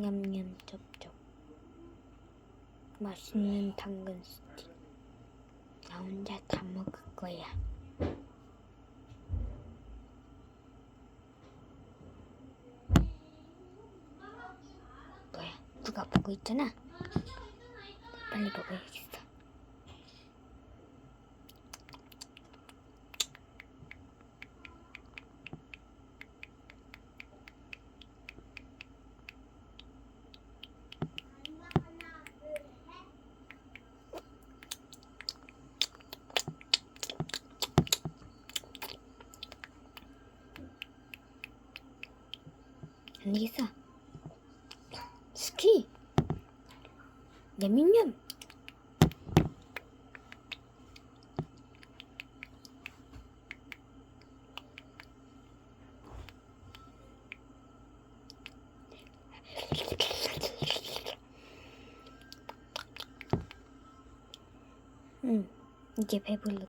냠냠 쩝쩝. 맛있는 당근 스틱. 나 혼자 다 먹을 거야. 뭐야? 누가 보고 있잖아. 빨리 먹어야겠어. 안 되겠어. 스키. 냠냠냠. 이제 배불러.